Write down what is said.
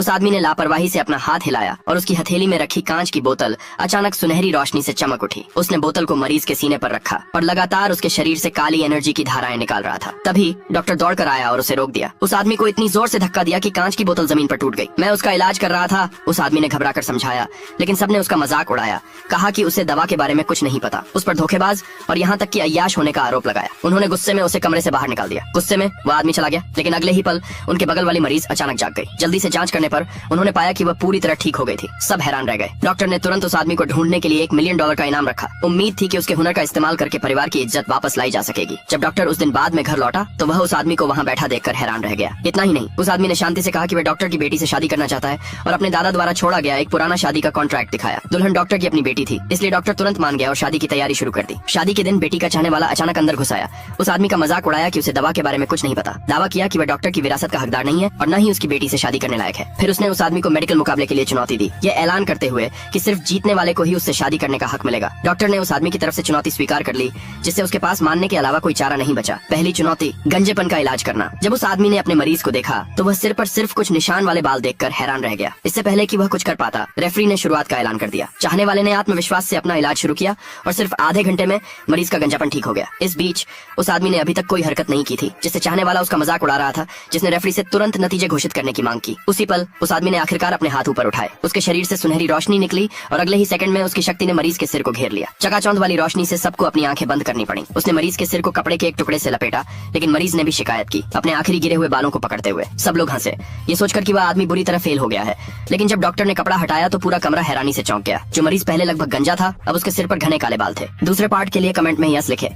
उस आदमी ने लापरवाही से अपना हाथ हिलाया और उसकी हथेली में रखी कांच की बोतल अचानक सुनहरी रोशनी से चमक उठी। उसने बोतल को मरीज के सीने पर रखा और लगातार उसके शरीर से काली एनर्जी की धाराएं निकाल रहा था। तभी डॉक्टर दौड़कर आया और उसे रोक दिया। उस आदमी को इतनी जोर से धक्का दिया कि कांच की बोतल जमीन पर टूट गई। मैं उसका इलाज कर रहा था, उस आदमी ने घबराकर समझाया, लेकिन सबने उसका मजाक उड़ाया। कहा कि उसे दवा के बारे में कुछ नहीं पता, उस पर धोखेबाज और यहाँ तक कि अय्याश होने का आरोप लगाया। उन्होंने गुस्से में उसे कमरे से बाहर निकाल दिया। गुस्से में वो आदमी चला गया, लेकिन अगले ही पल उनके बगल वाली मरीज अचानक जाग गई। जल्दी से जांच करने पर उन्होंने पाया कि वह पूरी तरह ठीक हो गई थी। सब हैरान रह गए। डॉक्टर ने तुरंत उस आदमी को ढूंढने के लिए $1 मिलियन का इनाम रखा। उम्मीद थी कि उसके हुनर का इस्तेमाल करके परिवार की इज्जत वापस लाई जा सकेगी। जब डॉक्टर उस दिन बाद में घर लौटा तो वह उस आदमी को वहाँ बैठा देखकर हैरान रह गया। इतना ही नहीं, उस आदमी ने शांति से कहा कि वह डॉक्टर की बेटी से शादी करना चाहता है और अपने दादा द्वारा छोड़ा गया एक पुराना शादी का कॉन्ट्रैक्ट दिखाया। दुल्हन डॉक्टर की अपनी बेटी थी, इसलिए डॉक्टर तुरंत मान गया और शादी की तैयारी शुरू कर दी। शादी के दिन बेटी का चाहने वाला अचानक अंदर घुस आया। उस आदमी का मजाक उड़ाया कि उसे दवा के बारे में कुछ नहीं पता। दावा किया कि वह डॉक्टर की विरासत का हकदार नहीं है और न ही उसकी बेटी से शादी करने लायक है। फिर उसने उस आदमी को मेडिकल मुकाबले के लिए चुनौती दी, ये ऐलान करते हुए कि सिर्फ जीतने वाले को ही उससे शादी करने का हक मिलेगा। डॉक्टर ने उस आदमी की तरफ से चुनौती स्वीकार कर ली, जिससे उसके पास मानने के अलावा कोई चारा नहीं बचा। पहली चुनौती, गंजेपन का इलाज करना। जब उस आदमी ने अपने मरीज को देखा तो वह सिर पर सिर्फ कुछ निशान वाले बाल देखकर हैरान रह गया। इससे पहले कि वह कुछ कर पाता, रेफरी ने शुरुआत का ऐलान कर दिया। चाहने वाले ने आत्मविश्वास से अपना इलाज शुरू किया और सिर्फ आधे घंटे में मरीज का गंजापन ठीक हो गया। इस बीच उस आदमी ने अभी तक कोई हरकत नहीं की थी, जिससे चाहने वाला उसका मजाक उड़ा रहा था, जिसने रेफरी से तुरंत नतीजे घोषित करने की मांग की। उसी पल उस आदमी ने आखिरकार अपने हाथ ऊपर उठाए। उसके शरीर से सुनहरी रोशनी निकली और अगले ही सेकंड में उसकी शक्ति ने मरीज के सिर को घेर लिया। चकाचौंध वाली रोशनी से सबको अपनी आंखें बंद करनी पड़ी। उसने मरीज के सिर को कपड़े के एक टुकड़े से लपेटा, लेकिन मरीज ने भी शिकायत की, अपने आखिरी गिरे हुए बालों को पकड़ते हुए। सब लोग हंसे, ये सोचकर कि वह आदमी बुरी तरह फेल हो गया है। लेकिन जब डॉक्टर ने कपड़ा हटाया तो पूरा कमरा हैरानी से चौंक गया। जो मरीज पहले लगभग गंजा था, अब उसके सिर पर घने काले बाल थे। दूसरे पार्ट के लिए कमेंट में यस लिखे।